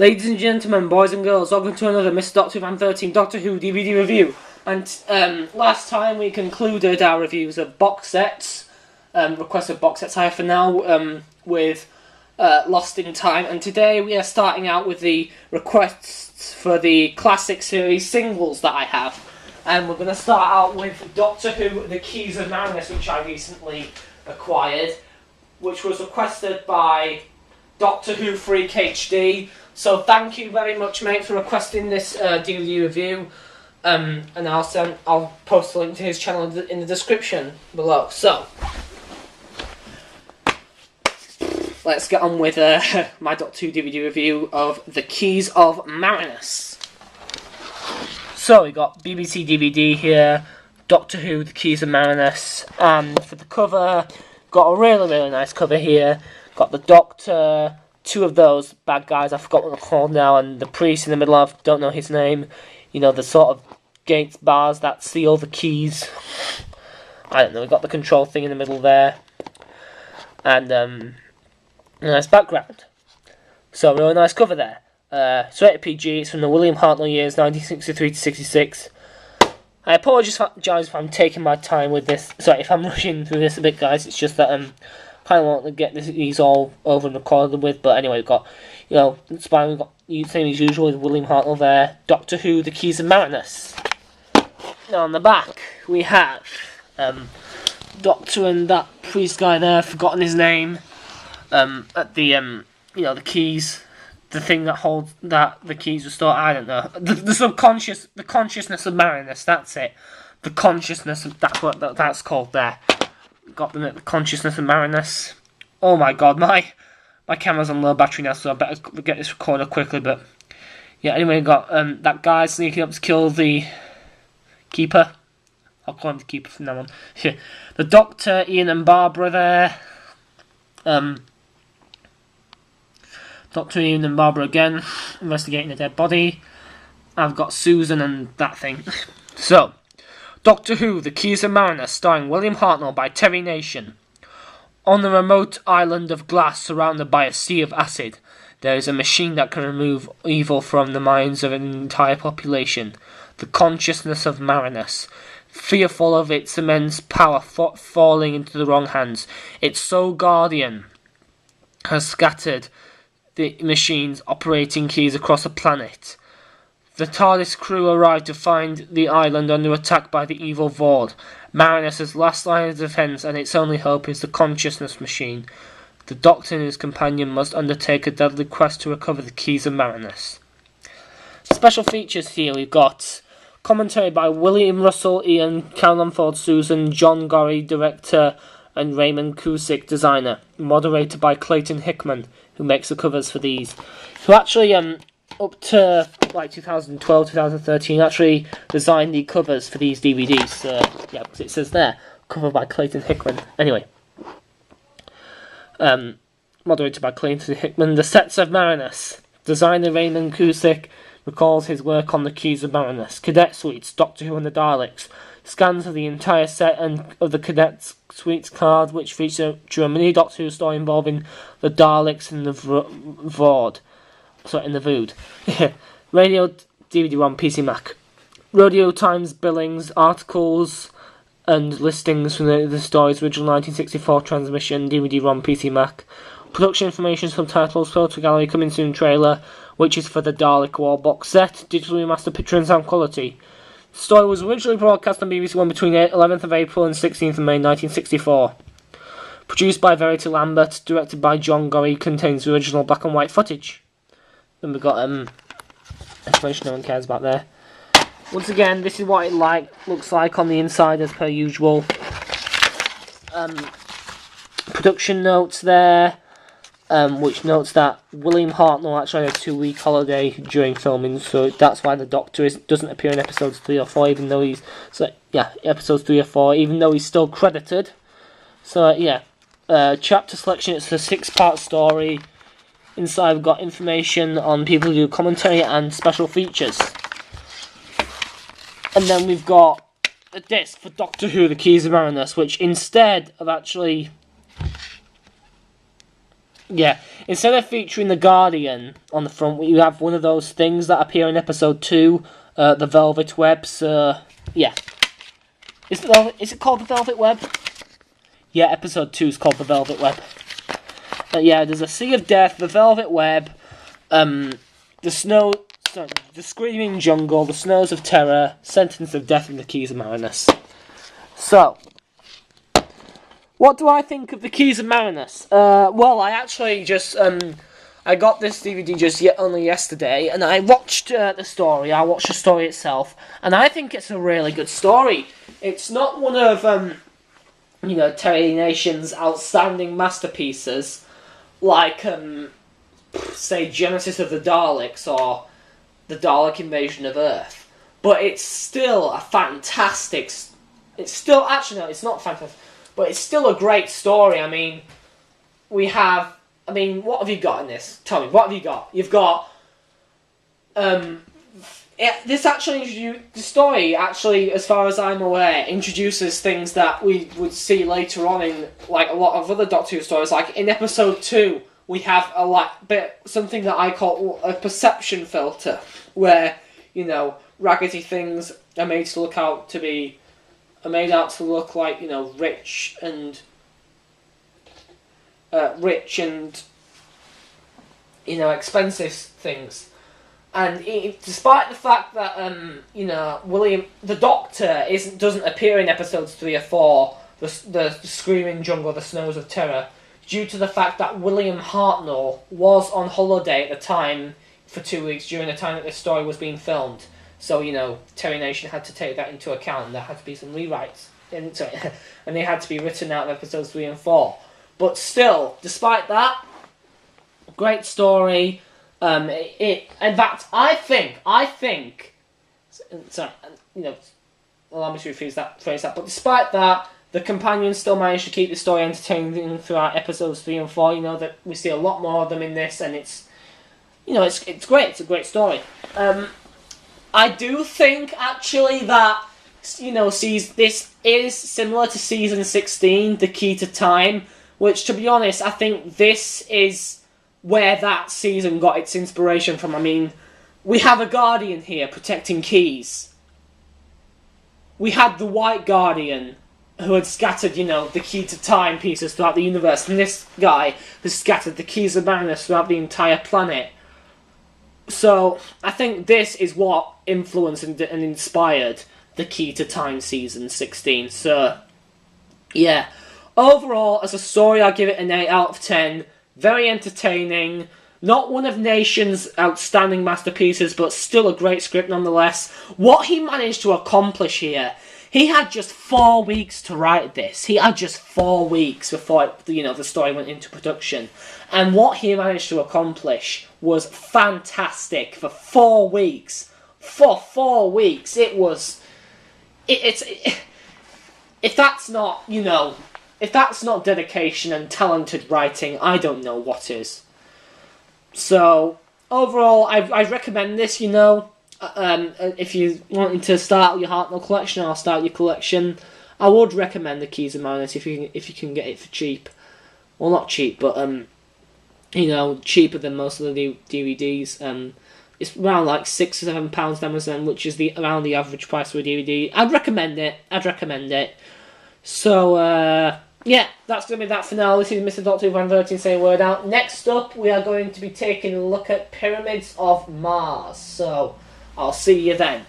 Ladies and gentlemen, boys and girls, welcome to another Mr. Doctor Who Fan 13 Doctor Who DVD review. And last time we concluded our reviews of box sets, requested box sets I have for now, with Lost in Time. And today we are starting out with the requests for the classic series singles that I have. And we're going to start out with Doctor Who, The Keys of Marinus, which I recently acquired, which was requested by Doctor Who Freak HD. So thank you very much, mate, for requesting this DVD review. And I'll post a link to his channel in the description below. So let's get on with my Doctor Who DVD review of The Keys of Marinus. So we got BBC DVD here, Doctor Who, The Keys of Marinus, and for the cover, got a really nice cover here. Got the Doctor, two of those bad guys, I forgot what they're called now, and the priest in the middle of, don't know his name. You know, the sort of gates, bars that seal the keys. I don't know, we got the control thing in the middle there. And, a nice background. So, really nice cover there. It's rated PG, it's from the William Hartnell years, 1963 to 66. I apologise if I'm taking my time with this. Sorry, if I'm rushing through this a bit, guys. It's just that kind of want to get these all over and recorded with. But anyway, we've got, you know, Spine, we've got same as usual with William Hartnell there. Doctor Who, The Keys of Marinus. Now on the back we have Doctor and that priest guy there, forgotten his name. At the you know, the keys, the thing that holds that the keys restore. I don't know, the subconscious, the consciousness of Marinus. That's it. The consciousness of, that's what that's called there. Got them at the consciousness of Marinus. Oh my god, my camera's on low battery now, so I better get this recorded quickly. But yeah, anyway, got that guy sneaking up to kill the keeper. I'll call him the keeper from now on. The Doctor, Ian and Barbara there. Doctor, Ian and Barbara again, investigating a dead body. I've got Susan and that thing. So, Doctor Who, The Keys of Marinus, starring William Hartnell by Terry Nation. On the remote island of glass surrounded by a sea of acid, there is a machine that can remove evil from the minds of an entire population. The consciousness of Marinus. Fearful of its immense power falling into the wrong hands, its sole guardian has scattered the machine's operating keys across the planet. The TARDIS crew arrive to find the island under attack by the evil Vord. Marinus' last line of defence, and its only hope is the consciousness machine. The Doctor and his companion must undertake a deadly quest to recover the keys of Marinus. Special features here, we've got commentary by William Russell, Ian, Caroline Ford, Susan, John Gorrie, director, and Raymond Cusick, designer. Moderated by Clayton Hickman, who makes the covers for these. Who actually, up to like 2012, 2013, actually designed the covers for these DVDs. Yeah, because it says there, cover by Clayton Hickman. Anyway, moderated by Clayton Hickman. The Sets of Marinus. Designer Raymond Cusick recalls his work on The Keys of Marinus. Cadet Suites, Doctor Who and the Daleks. Scans of the entire set and of the Cadet Suites card, which feature a mini Doctor Who story involving the Daleks and the Vord. Sorry, in the Vood. Radio, DVD-ROM, PC Mac. Radio Times billings, articles, and listings from the story's original 1964 transmission, DVD-ROM, PC Mac. Production information, subtitles, photo gallery, coming soon trailer, which is for the Dalek War box set, digital remaster picture and sound quality. The story was originally broadcast on BBC One between 11th of April and 16th of May 1964. Produced by Verity Lambert, directed by John Gorrie, contains the original black and white footage. Then we've got information no one cares about there. Once again, this is what it looks like on the inside as per usual. Production notes there, which notes that William Hartnell actually had a 2-week holiday during filming, so that's why the Doctor doesn't appear in episodes 3 or 4, even though he's episodes 3 or 4, even though he's still credited. So yeah, chapter selection. It's a 6-part story. Inside we've got information on people who do commentary and special features. And then we've got a disc for Doctor Who, The Keys of Marinus, which instead of actually Yeah, instead of featuring the Guardian on the front, you have one of those things that appear in episode 2, the Velvet Web. So, yeah. Is it called the Velvet Web? Yeah, episode 2 is called the Velvet Web. Yeah, there's a Sea of Death, the Velvet Web, the Screaming Jungle, the Snows of Terror, Sentence of Death, and the Keys of Marinus. So, what do I think of the Keys of Marinus? Well, I actually just, I got this DVD only yesterday, and I watched the story. I watched the story itself, and I think it's a really good story. It's not one of, Terry Nation's outstanding masterpieces, like, say, Genesis of the Daleks, or the Dalek Invasion of Earth. But it's still a fantastic... It's still... Actually, no, it's not fantastic. But it's still a great story. I mean, we have... I mean, what have you got in this? Tell me, what have you got? You've got... The story, actually, as far as I'm aware, introduces things that we would see later on in, like, a lot of other Doctor Who stories. Like, in episode 2, we have something that I call a perception filter, where, raggedy things are made to look like, rich and expensive things. And despite the fact that William, the Doctor, doesn't appear in episodes 3 or 4, the Screaming Jungle, the Snows of Terror, due to the fact that William Hartnell was on holiday at the time for 2 weeks during the time that this story was being filmed. So, Terry Nation had to take that into account, and there had to be some rewrites. And they had to be written out of episodes 3 and 4. But still, despite that, great story. In fact, I think, allow me to rephrase that, but despite that, the companions still managed to keep the story entertaining throughout episodes 3 and 4, that we see a lot more of them in this, and it's great, it's a great story. I do think, actually, that, this is similar to Season 16, The Key to Time, which, to be honest, I think this is where that season got its inspiration from. I mean, we have a Guardian here protecting keys. We had the White Guardian, who had scattered, the Key to Time pieces throughout the universe, and this guy has scattered the Keys of Marinus throughout the entire planet. So, I think this is what influenced and inspired the Key to Time Season 16. So, yeah. Overall, as a story, I'll give it an 8 out of 10. Very entertaining. Not one of Nation's outstanding masterpieces, but still a great script nonetheless. What he managed to accomplish here, he had just 4 weeks to write this. He had just 4 weeks before the story went into production. And what he managed to accomplish was fantastic for 4 weeks. For 4 weeks, it was... If that's not, if that's not dedication and talented writing, I don't know what is. So, overall, I recommend this, if you wanting to start your Hartnell collection or start your collection, I would recommend the Keys of Marinus if you can get it for cheap. Well, not cheap, but, cheaper than most of the DVDs. It's around like £6 or £7 on Amazon, which is around the average price for a DVD. I'd recommend it. So, yeah, that's going to be that for now. This is Mr. Doctor Van 13 saying word out. Next up, we are going to be taking a look at Pyramids of Mars. So, I'll see you then.